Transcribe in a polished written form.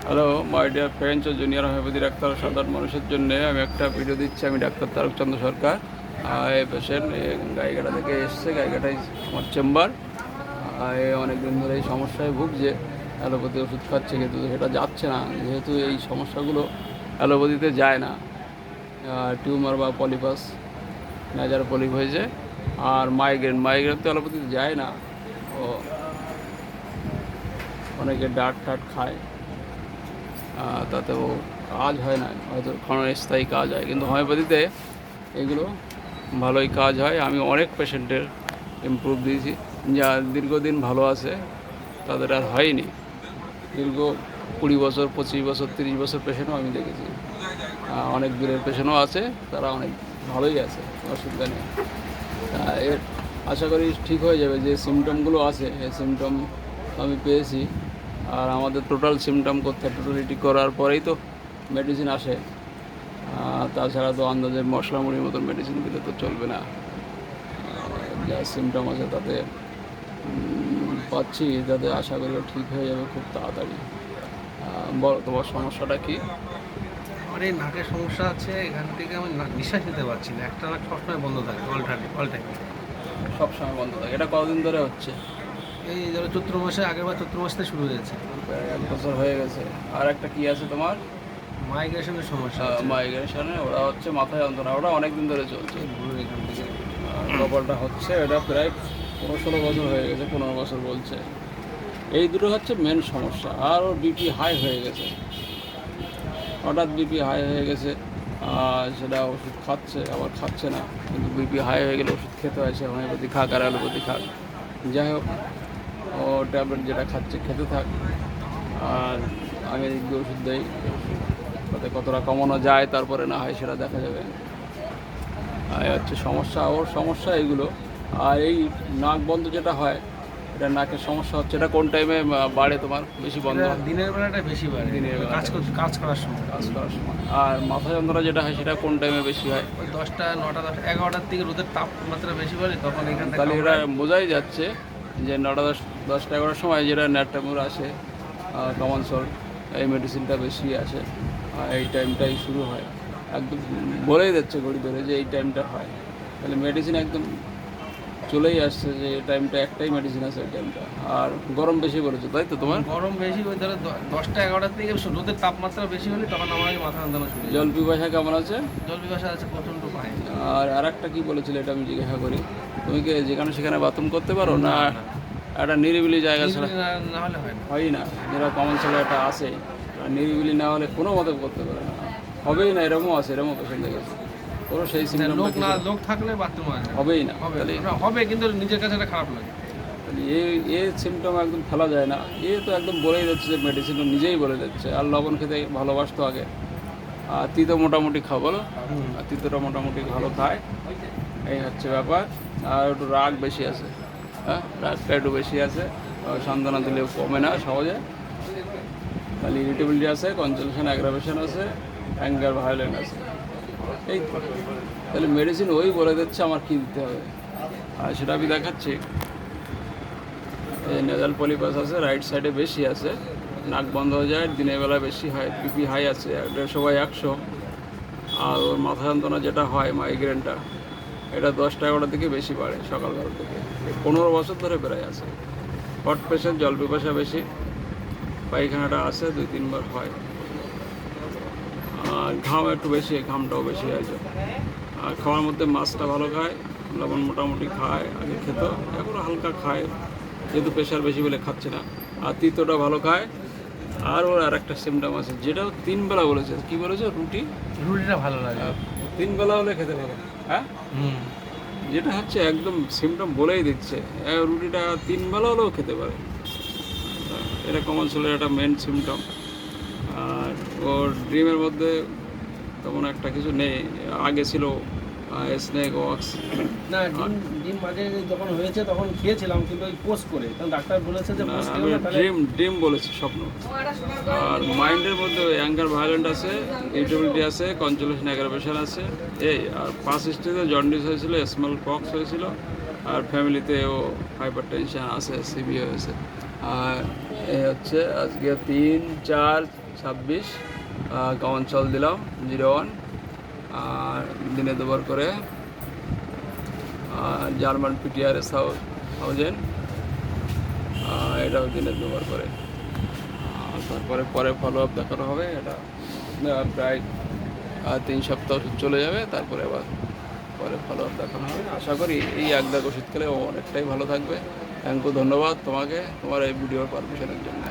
Hello my dear friends ও junior homeopathy doctor সাধারণ মানুষের জন্য আমি একটা ভিডিও দিচ্ছি। আমি ডাক্তার তারকচন্দ্র সরকার। এই পেশেন্ট গাইঘাটা থেকে এসছে, গাইঘাটাই আমার চেম্বার। অনেক দিন ধরে এই সমস্যায় ভুগছে, অ্যালোপ্যাথি ওষুধ খাচ্ছে কিন্তু সেটা যাচ্ছে না, যেহেতু এই সমস্যাগুলো অ্যালোপ্যাথিতে যায় না। টিউমার বা পলিপাস নেজার পলিপ হয়েছে, আর মাইগ্রেন তো অ্যালোপ্যাথিতে যায় না। ও অনেকে ডাট টাট খায়, তাতেও কাজ হয় না, হয়তো ক্ষণস্থায়ী কাজ হয়, কিন্তু হোমিওপ্যাথিতে এগুলো ভালোই কাজ হয়। আমি অনেক পেশেন্টের ইমপ্রুভ দিয়েছি, যা দীর্ঘদিন ভালো আছে তাদের আর হয়নি। দীর্ঘ 20 বছর, 25 বছর, 30 বছর পেশেন্টও আমি দেখেছি। অনেক দূরের পেশেন্টও আছে, তারা অনেক ভালোই আছে, অসুবিধা নেই। এর আশা করি ঠিক হয়ে যাবে। যে সিমটমগুলো আছে এই সিমটম আমি পেয়েছি, আর আমাদের টোটাল সিমটম টোটালিটি করার পরেই তো মেডিসিন আসে। তাছাড়া তো আন্দাজে মশলা মুড়ির মতন মেডিসিন দিলে তো চলবে না। যা সিমটম আছে তাতে পাচ্ছি, যাতে আশা করি ঠিক হয়ে যাবে খুব তাড়াতাড়ি। বলো তোমার সমস্যাটা কি? আমার এই নাকের সমস্যা আছে, এখান থেকে আমি নিঃশ্বাস নিতে পারছি না। একটা নাক সবসময় বন্ধ থাকে, অল টাইম। সব সময় বন্ধ থাকে? এটা কতদিন ধরে হচ্ছে? এই ধরো চৈত্র মাসে, আগের বার চৈত্র মাস থেকে শুরু হয়েছে। প্রায় 1 বছর হয়ে গেছে। আর একটা কি আছে তোমার? মাইগ্রেশনের সমস্যা আছে। মাইগ্রেশনে ওরা হচ্ছে মাথায় যন্ত্রণা, ওটা অনেক দিন ধরে চলছে। এই ভুরুর এখান থেকে কপালটা হচ্ছে, এটা প্রায় 15-16 বছর হয়ে গেছে, 15 বছর বলছে। এই দুটো হচ্ছে মেন সমস্যা। আর ওর বিপি হাই হয়ে গেছে, হঠাৎ বিপি হাই হয়ে গেছে। সেটা ওষুধ খাচ্ছে, আবার খাচ্ছে না, কিন্তু বিপি হাই হয়ে গেলে ওষুধ খেতে হয়। সে হোমিওপ্যাথি খাক আর অ্যালোপ্যাথি খাক, যাই হোক ও ট্যাবলেট যেটা খাচ্ছে খেতে থাক। আর আমি এদিক দিয়ে ওষুধ দেই, তাতে কতটা কমানো যায় তারপরে না হয় সেটা দেখা যাবে। এই হচ্ছে সমস্যা, ওর সমস্যা এইগুলো। আর এই নাক বন্ধ যেটা হয়, এটা নাকের সমস্যা হচ্ছে, এটা কোন টাইমে বাড়ে তোমার বেশি বন্ধ হয়? দিনের বেলাটা বেশি বাড়ে, দিনের বেলা কাজ করার সময়। কাজ করার সময়। আর মাথা যন্ত্রণা যেটা হয় সেটা কোন টাইমে বেশি হয়? ওই 10টা 9টা 10 11টার দিকে রোদের তাপমাত্রা বেশি বাড়ে, তখন এখান থেকে তাহলে এটা বোঝাই যাচ্ছে যে 9টা 10টা 11টার সময় যেটা ন্যাট্রামুর আসে, কমন সল্ট, এই মেডিসিনটা বেশি আসে। এই টাইমটাই শুরু হয়, একদম বলেই দিচ্ছে ঘড়ি ধরে যে এই টাইমটা হয়। তাহলে মেডিসিন একদম চলেই আসছে যে এই টাইমটা, একটাই মেডিসিন আছে ওই টাইমটা। আর গরম বেশি পড়েছে তাই তো তোমার? গরম বেশি, ওই ধরো 10টা 11টার দিকে রোদের তাপমাত্রা বেশি হলে তখন আমার মাথা যন্ত্রণা শুরু হয়। জল পিপাসা কেমন আছে? জল পিপাসা আছে প্রচণ্ড পায়। আর একটা কি বলেছিলে, এটা আমি জিজ্ঞাসা করি, তুমি কি যেখানে সেখানে বাথরুম করতে পারো না? একটা নিরিবিলি জায়গা ছাড়া না হলে হয় না। হয় না? যেটা কমন ছেলে একটা আসে, নিরিবিলি না হলে কোনো মতে করতে পারে না, হবেই না। এরকমও আছে, এরকমও পেশেন্ট দেখেছে। কোনো সেই লোক থাকলে বাথরুম আসবে, হবেই না। তাহলে হবে, কিন্তু নিজের কাছে এটা খারাপ লাগে। তাহলে এ সিমটম একদম ফেলা যায় না। তো একদম বলেই দিচ্ছে যে মেডিসিনও নিজেই বলে দিচ্ছে। আর লবণ খেতে ভালোবাসতো আগে, আর তিতো মোটামুটি খাও বলো, আর তিতোটা মোটামুটি ভালো খায়। এই হচ্ছে ব্যাপার। আর একটু রাগ বেশি আছে, রাগটা একটু বেশি আছে, সান্ত্বনা দিলেও কমে না সহজে। তাহলে ইরিটেবিলিটি আছে, কনজেশন অ্যাগ্রাভেশন আছে, অ্যাঙ্গার ভায়োলেন্ট আছে। এই তো। তাহলে মেডিসিন ওই বলে দিচ্ছে আমার কী দিতে হবে, আর সেটা আমি দেখাচ্ছি। এই নেজাল পলিপাস আছে, রাইট সাইডে বেশি আছে, নাক বন্ধ হয়ে যায়, দিনের বেলা বেশি হয়, বিপি হাই আছে 150/100। আর ওর মাথা যন্ত্রণা যেটা হয় মাইগ্রেনটা, এটা 10টা 11টার দিকে বেশি বাড়ে, সকালবেলার দিকে। 15 বছর ধরে প্রায় আছে। হট পেশেন্ট, জল পিপাসা বেশি, পায়খানাটা আছে 2-3 বার হয়। আর ঘাম একটু বেশি, ঘামটাও বেশি আছে। আর খাওয়ার মধ্যে মাছটা ভালো খায়, লবণ মোটামুটি খায়, আগে খেত, এখন হালকা খায়, যেহেতু প্রেশার বেশি বলে খাচ্ছে না। আর তিতোটা ভালো খায়। আর ওর আর একটা সিমটম আছে, যেটাও 3 বেলা বলেছে। কি বলেছে? রুটিটা ভালো লাগে। 3 বেলা হলে খেতে পারে, হ্যাঁ। যেটা হচ্ছে একদম সিমটম বলেই দিচ্ছে, রুটিটা 3 বেলা হলেও খেতে পারে। এটা কমন সোলের একটা মেন সিমটম। আর ওর ড্রিমের মধ্যে তেমন একটা কিছু নেই, আগে ছিল স্নেক ওয়াক্স। না, ডিম মাঝে যখন হয়েছে তখন খেয়েছিলাম, কিন্তু ওই পোস্ট করে, কারণ ডাক্তার বলেছে যে পোস্ট আমি খেলে তাহলে ড্রিম বলেছি, স্বপ্ন। আর মাইন্ডের মধ্যে অ্যাঙ্গার ভায়োলেন্ট আছে, ইরিটেবিলিটি আছে, কনজুলেশন অ্যাগ্রাভেশন আছে। এই আর 5 স্টেজে জন্ডিস হয়েছিল, স্মল পক্স হয়েছিল, আর ফ্যামিলিতেও হাইপার টেনশন আছে, সিভিয়ার হয়েছে। আর এই হচ্ছে আজকে 3/4/26 কাউন্সল দিলাম 01, আর দিনে দুবার করে জার্মান PTRS 1000, এটাও দিনে দুবার করে। তারপরে পরে ফলো আপ দেখানো হবে। এটা প্রায় 3 সপ্তাহ চলে যাবে, তারপরে আবার পরে ফলো আপ দেখানো হবে। আশা করি এই এক দেখ ওষুধ খেলে ও অনেকটাই ভালো থাকবে। থ্যাংক ইউ, ধন্যবাদ তোমাকে তোমার এই ভিডিওর পারমিশনের জন্য।